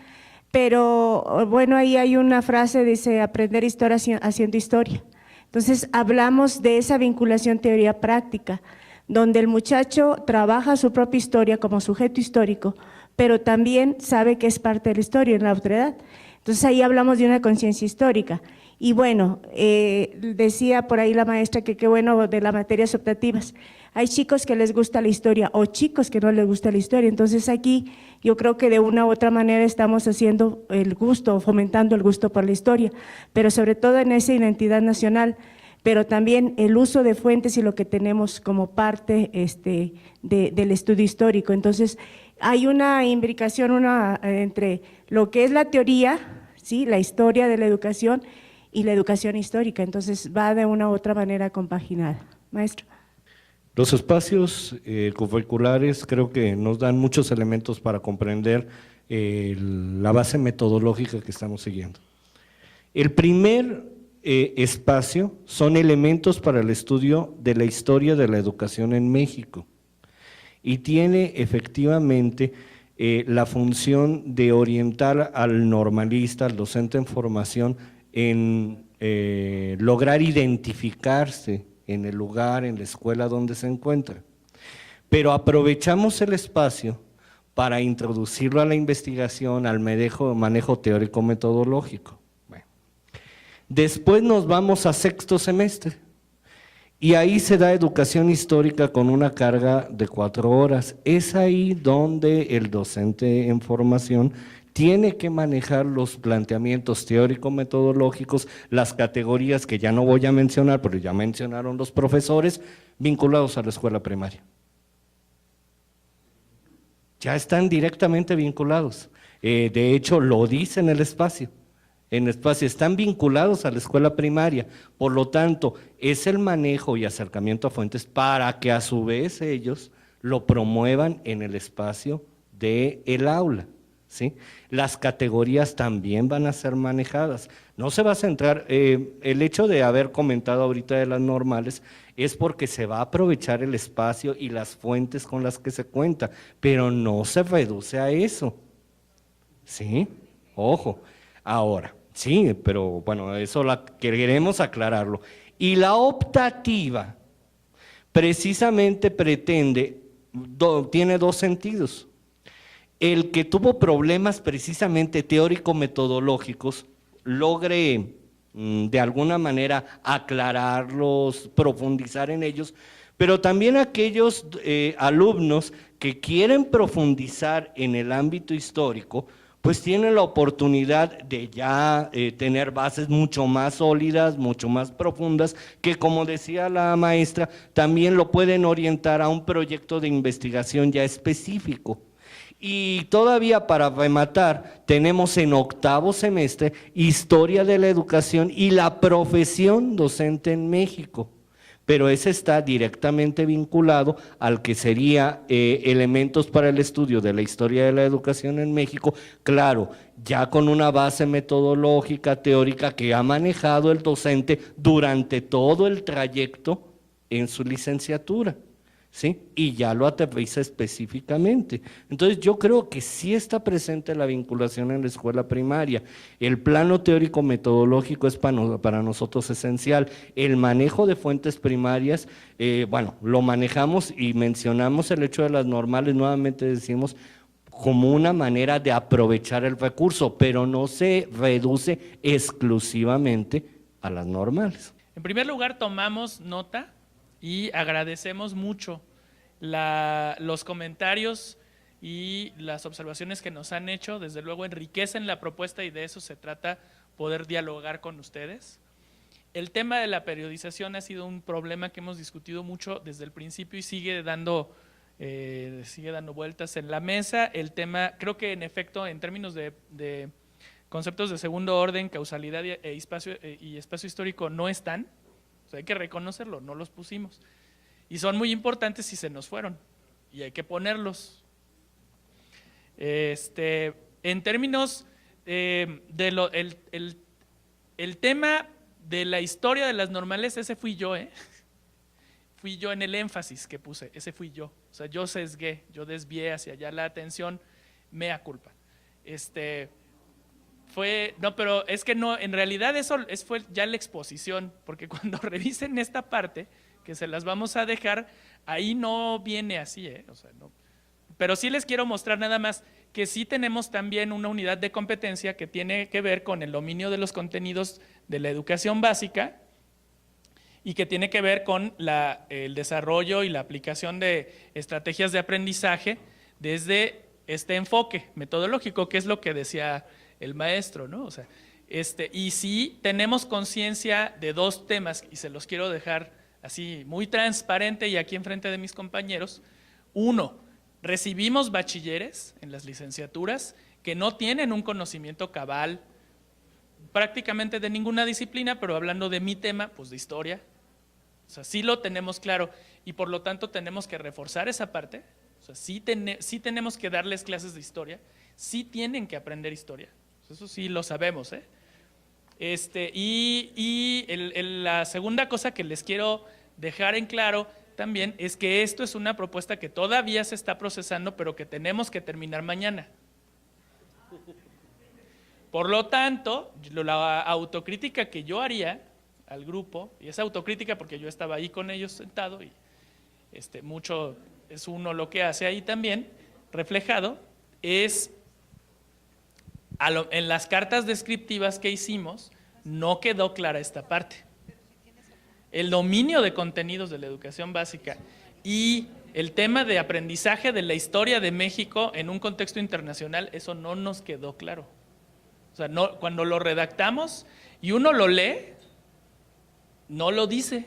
Speaker 4: pero bueno, ahí hay una frase, dice, aprender historia haciendo historia. Entonces, hablamos de esa vinculación teoría-práctica, donde el muchacho trabaja su propia historia como sujeto histórico, pero también sabe que es parte de la historia en la otredad. Entonces, ahí hablamos de una conciencia histórica. Y bueno, decía por ahí la maestra que qué bueno de las materias optativas. Hay chicos que les gusta la historia o chicos que no les gusta la historia. Entonces, aquí yo creo que de una u otra manera estamos haciendo el gusto, fomentando el gusto por la historia, pero sobre todo en esa identidad nacional, pero también el uso de fuentes y lo que tenemos como parte del estudio histórico. Entonces, hay una imbricación entre lo que es la teoría, ¿sí?, la historia de la educación y la educación histórica, entonces va de una u otra manera compaginada. Maestro.
Speaker 5: Los espacios curriculares creo que nos dan muchos elementos para comprender la base metodológica que estamos siguiendo. El primer espacio son elementos para el estudio de la historia de la educación en México y tiene efectivamente la función de orientar al normalista, al docente en formación, en lograr identificarse en el lugar, en la escuela donde se encuentra. Pero aprovechamos el espacio para introducirlo a la investigación, al manejo teórico-metodológico. Bueno, Después nos vamos a sexto semestre y ahí se da educación histórica con una carga de 4 horas. Es ahí donde el docente en formación tiene que manejar los planteamientos teórico-metodológicos, las categorías que ya no voy a mencionar, pero ya mencionaron los profesores, vinculados a la escuela primaria. Ya están directamente vinculados. De hecho, lo dice en el espacio. En el espacio están vinculados a la escuela primaria. Por lo tanto, es el manejo y acercamiento a fuentes para que a su vez ellos lo promuevan en el espacio del aula. ¿Sí? Las categorías también van a ser manejadas. No se va a centrar, el hecho de haber comentado ahorita de las normales es porque se va a aprovechar el espacio y las fuentes con las que se cuenta, pero no se reduce a eso. ¿Sí? Ojo. Ahora, sí, pero bueno, eso queremos aclararlo. Y la optativa precisamente tiene 2 sentidos. El que tuvo problemas precisamente teórico-metodológicos logre de alguna manera aclararlos, profundizar en ellos, pero también aquellos alumnos que quieren profundizar en el ámbito histórico, pues tienen la oportunidad de ya tener bases mucho más sólidas, mucho más profundas, que como decía la maestra, también lo pueden orientar a un proyecto de investigación ya específico. Y todavía para rematar, tenemos en octavo semestre Historia de la Educación y la profesión docente en México, pero ese está directamente vinculado al que sería elementos para el estudio de la historia de la educación en México, claro, ya con una base metodológica, teórica que ha manejado el docente durante todo el trayecto en su licenciatura. ¿Sí? Y ya lo aterriza específicamente. Entonces yo creo que sí está presente la vinculación en la escuela primaria. El plano teórico metodológico es para nosotros esencial. El manejo de fuentes primarias, bueno, lo manejamos y mencionamos el hecho de las normales, nuevamente decimos, como una manera de aprovechar el recurso, pero no se reduce exclusivamente a las normales.
Speaker 1: En primer lugar, tomamos nota y agradecemos mucho los comentarios y las observaciones que nos han hecho. Desde luego enriquecen la propuesta y de eso se trata, poder dialogar con ustedes. El tema de la periodización ha sido un problema que hemos discutido mucho desde el principio y sigue dando vueltas en la mesa. El tema, creo que en efecto, en términos de conceptos de segundo orden, causalidad y espacio histórico no están. O sea, hay que reconocerlo, no los pusimos. Y son muy importantes y se nos fueron. Y hay que ponerlos. En términos el tema de la historia de las normales, ese fui yo, Fui yo en el énfasis que puse, ese fui yo. O sea, yo sesgué, yo desvié hacia allá la atención, mea culpa. No, pero es que no, en realidad eso fue ya la exposición, porque cuando revisen esta parte, que se las vamos a dejar, ahí no viene así, o sea, no. Pero sí les quiero mostrar nada más que sí tenemos también una unidad de competencia que tiene que ver con el dominio de los contenidos de la educación básica y que tiene que ver con el desarrollo y la aplicación de estrategias de aprendizaje desde este enfoque metodológico, que es lo que decía el maestro, ¿no? O sea, y sí tenemos conciencia de 2 temas y se los quiero dejar así muy transparente y aquí enfrente de mis compañeros. 1, recibimos bachilleres en las licenciaturas que no tienen un conocimiento cabal prácticamente de ninguna disciplina, pero hablando de mi tema, pues de historia. O sea, sí lo tenemos claro y por lo tanto tenemos que reforzar esa parte. O sea, sí tenemos que darles clases de historia, sí tienen que aprender historia. Eso sí lo sabemos, la segunda cosa que les quiero dejar en claro también es que esto es una propuesta que todavía se está procesando, pero que tenemos que terminar mañana. Por lo tanto, la autocrítica que yo haría al grupo, y esa autocrítica porque yo estaba ahí con ellos sentado y mucho es uno lo que hace ahí también, reflejado, es en las cartas descriptivas que hicimos, no quedó clara esta parte. El dominio de contenidos de la educación básica y el tema de aprendizaje de la historia de México en un contexto internacional, eso no nos quedó claro. O sea, no, cuando lo redactamos y uno lo lee, no lo dice.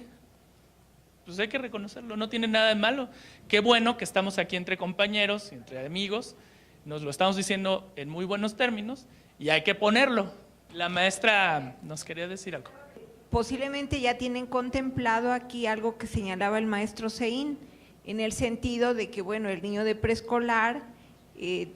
Speaker 1: Pues hay que reconocerlo, no tiene nada de malo. Qué bueno que estamos aquí entre compañeros, entre amigos, nos lo estamos diciendo en muy buenos términos y hay que ponerlo. La maestra nos quería decir algo.
Speaker 11: Posiblemente ya tienen contemplado aquí algo que señalaba el maestro Seín, en el sentido de que, bueno, el niño de preescolar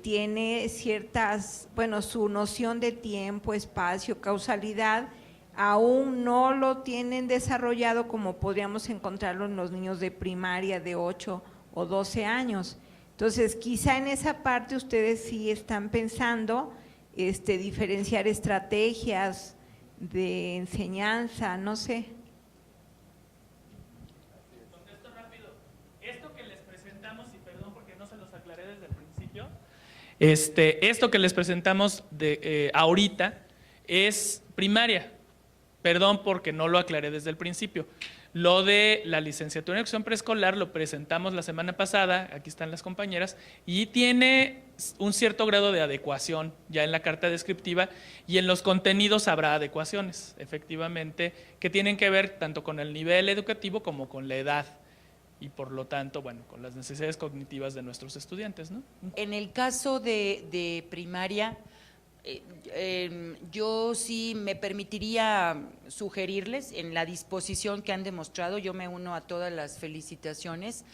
Speaker 11: tiene ciertas, bueno, su noción de tiempo, espacio, causalidad, aún no lo tienen desarrollado como podríamos encontrarlo en los niños de primaria de 8 o 12 años. Entonces, quizá en esa parte ustedes sí están pensando diferenciar estrategias de enseñanza, no sé.
Speaker 1: Contesto rápido. Esto que les presentamos, y perdón porque no se los aclaré desde el principio, esto que les presentamos ahorita es primaria. Perdón porque no lo aclaré desde el principio. Lo de la licenciatura en educación preescolar lo presentamos la semana pasada, aquí están las compañeras, y tiene un cierto grado de adecuación ya en la carta descriptiva y en los contenidos habrá adecuaciones, efectivamente, que tienen que ver tanto con el nivel educativo como con la edad y por lo tanto, bueno, con las necesidades cognitivas de nuestros estudiantes, ¿no?
Speaker 12: En el caso de primaria, yo sí me permitiría sugerirles en la disposición que han demostrado, yo me uno a todas las felicitaciones,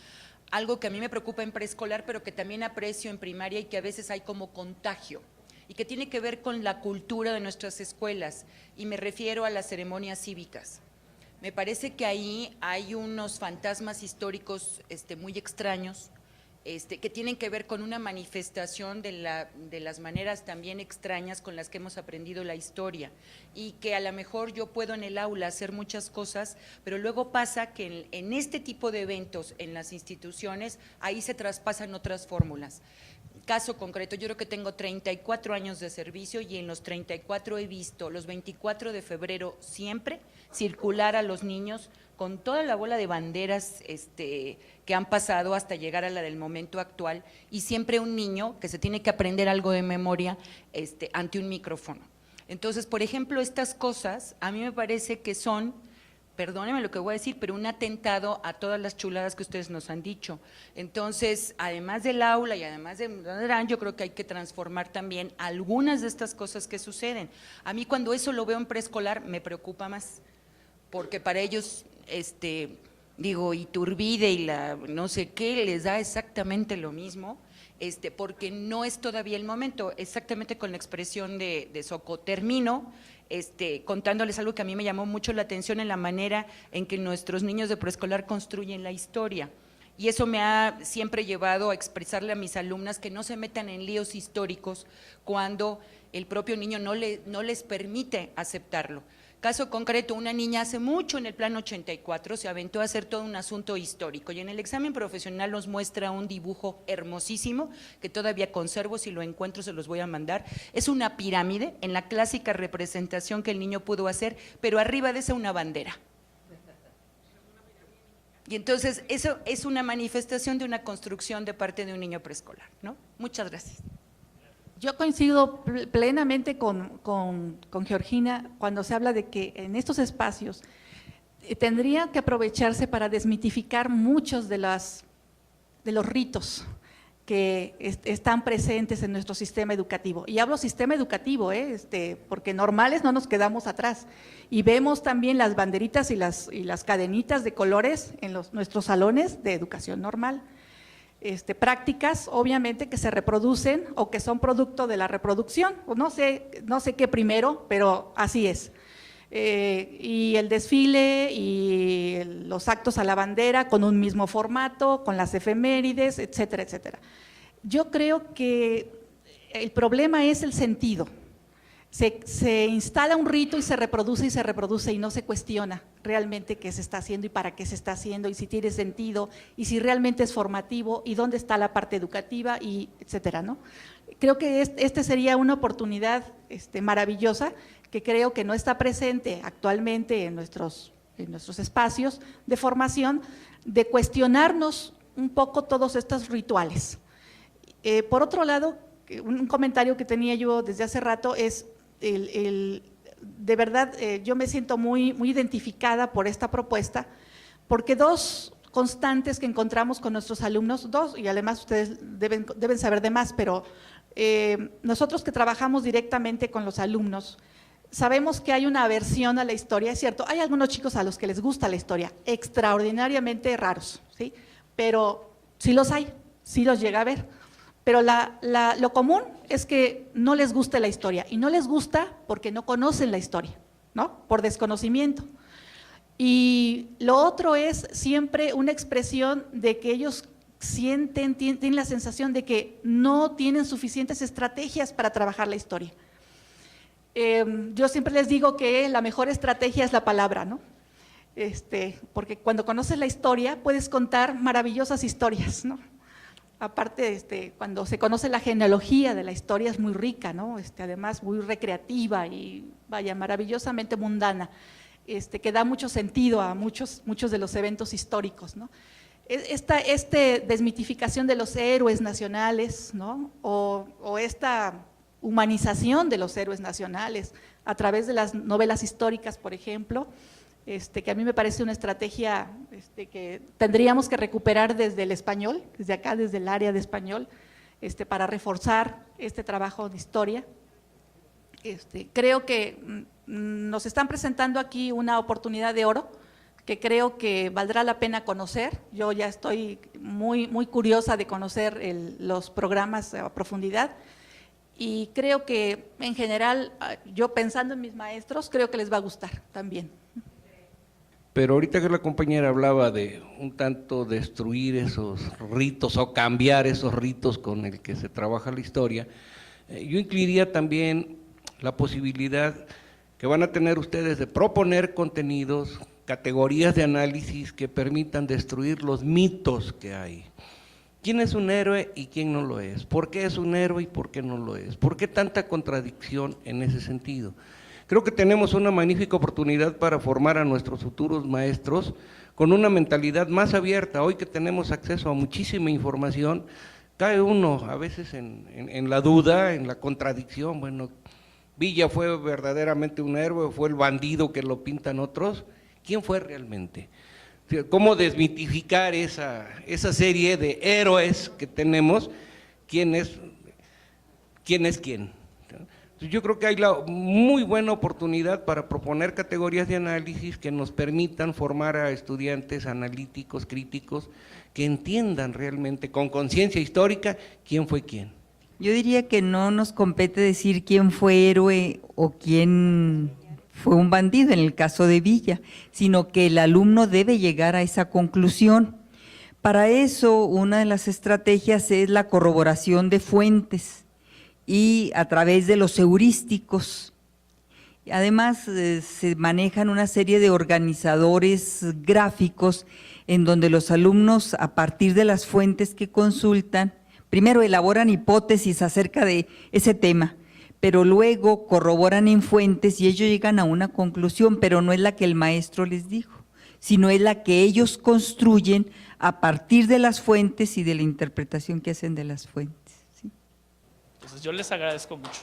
Speaker 12: algo que a mí me preocupa en preescolar, pero que también aprecio en primaria y que a veces hay como contagio, y que tiene que ver con la cultura de nuestras escuelas, y me refiero a las ceremonias cívicas. Me parece que ahí hay unos fantasmas históricos muy extraños, que tienen que ver con una manifestación de las maneras también extrañas con las que hemos aprendido la historia, y que a lo mejor yo puedo en el aula hacer muchas cosas, pero luego pasa que en este tipo de eventos en las instituciones, ahí se traspasan otras fórmulas. Caso concreto, yo creo que tengo 34 años de servicio y en los 34 he visto los 24 de febrero siempre circular a los niños con toda la bola de banderas que han pasado hasta llegar a la del momento actual, y siempre un niño que se tiene que aprender algo de memoria ante un micrófono. Entonces, por ejemplo, estas cosas a mí me parece que son, perdónenme lo que voy a decir, pero un atentado a todas las chuladas que ustedes nos han dicho. Entonces, además del aula y además de, yo creo que hay que transformar también algunas de estas cosas que suceden. A mí cuando eso lo veo en preescolar me preocupa más, porque para ellos, Iturbide y la no sé qué les da exactamente lo mismo, porque no es todavía el momento, exactamente con la expresión de Soco. Termino contándoles algo que a mí me llamó mucho la atención en la manera en que nuestros niños de preescolar construyen la historia. Y eso me ha siempre llevado a expresarle a mis alumnas que no se metan en líos históricos cuando el propio niño no les permite aceptarlo. Caso concreto, una niña hace mucho en el plan 84 se aventó a hacer todo un asunto histórico y en el examen profesional nos muestra un dibujo hermosísimo que todavía conservo, si lo encuentro se los voy a mandar. Es una pirámide en la clásica representación que el niño pudo hacer, pero arriba de esa una bandera. Y entonces eso es una manifestación de una construcción de parte de un niño preescolar, ¿no? Muchas gracias.
Speaker 13: Yo coincido plenamente con Georgina cuando se habla de que en estos espacios tendría que aprovecharse para desmitificar muchos de los ritos que están presentes en nuestro sistema educativo. Y hablo sistema educativo, porque normales no nos quedamos atrás. Y vemos también las banderitas y las cadenitas de colores en nuestros salones de educación normal. Prácticas obviamente que se reproducen o que son producto de la reproducción, no sé qué primero, pero así es. Y el desfile y los actos a la bandera con un mismo formato, con las efemérides, etcétera, etcétera. Yo creo que el problema es el sentido. Se instala un rito y se reproduce y no se cuestiona realmente qué se está haciendo y para qué se está haciendo y si tiene sentido y si realmente es formativo y dónde está la parte educativa y etcétera, ¿no? Creo que sería una oportunidad maravillosa que creo que no está presente actualmente en nuestros espacios de formación, de cuestionarnos un poco todos estos rituales. Por otro lado, un comentario que tenía yo desde hace rato es, de verdad, yo me siento muy identificada por esta propuesta, porque dos constantes que encontramos con nuestros alumnos, dos, y además ustedes deben saber de más, pero nosotros que trabajamos directamente con los alumnos, sabemos que hay una aversión a la historia, es cierto, hay algunos chicos a los que les gusta la historia, extraordinariamente raros, ¿sí? Pero sí los hay, sí los llega a ver, pero lo común es que no les guste la historia, y no les gusta porque no conocen la historia, ¿no? Por desconocimiento. Y lo otro es siempre una expresión de que ellos tienen la sensación de que no tienen suficientes estrategias para trabajar la historia. Yo siempre les digo que la mejor estrategia es la palabra, ¿no? Porque cuando conoces la historia puedes contar maravillosas historias, ¿no? Aparte, cuando se conoce la genealogía de la historia es muy rica, ¿no? Además muy recreativa y vaya, maravillosamente mundana, que da mucho sentido a muchos de los eventos históricos, ¿no? Esta desmitificación de los héroes nacionales, ¿no? O esta humanización de los héroes nacionales a través de las novelas históricas, por ejemplo, que a mí me parece una estrategia que tendríamos que recuperar desde el español, desde acá, desde el área de español, para reforzar este trabajo de historia. Creo que nos están presentando aquí una oportunidad de oro que creo que valdrá la pena conocer. Yo ya estoy muy curiosa de conocer los programas a profundidad y creo que en general, yo pensando en mis maestros, creo que les va a gustar también.
Speaker 14: Pero ahorita que la compañera hablaba de un tanto destruir esos ritos o cambiar esos ritos con el que se trabaja la historia, yo incluiría también la posibilidad que van a tener ustedes de proponer contenidos, categorías de análisis que permitan destruir los mitos que hay. ¿Quién es un héroe y quién no lo es? ¿Por qué es un héroe y por qué no lo es? ¿Por qué tanta contradicción en ese sentido? Creo que tenemos una magnífica oportunidad para formar a nuestros futuros maestros con una mentalidad más abierta. Hoy que tenemos acceso a muchísima información, cae uno a veces en la duda, en la contradicción. Bueno, Villa fue verdaderamente un héroe, fue el bandido que lo pintan otros. ¿Quién fue realmente? ¿Cómo desmitificar esa serie de héroes que tenemos? ¿Quién es quién? Yo creo que hay la muy buena oportunidad para proponer categorías de análisis que nos permitan formar a estudiantes analíticos, críticos, que entiendan realmente con conciencia histórica quién fue quién.
Speaker 2: Yo diría que no nos compete decir quién fue héroe o quién fue un bandido en el caso de Villa, sino que el alumno debe llegar a esa conclusión. Para eso, una de las estrategias es la corroboración de fuentes y a través de los heurísticos. Además, se manejan una serie de organizadores gráficos en donde los alumnos, a partir de las fuentes que consultan, primero elaboran hipótesis acerca de ese tema, pero luego corroboran en fuentes y ellos llegan a una conclusión, pero no es la que el maestro les dijo, sino es la que ellos construyen a partir de las fuentes y de la interpretación que hacen de las fuentes. ¿Sí?
Speaker 1: Entonces yo les agradezco mucho.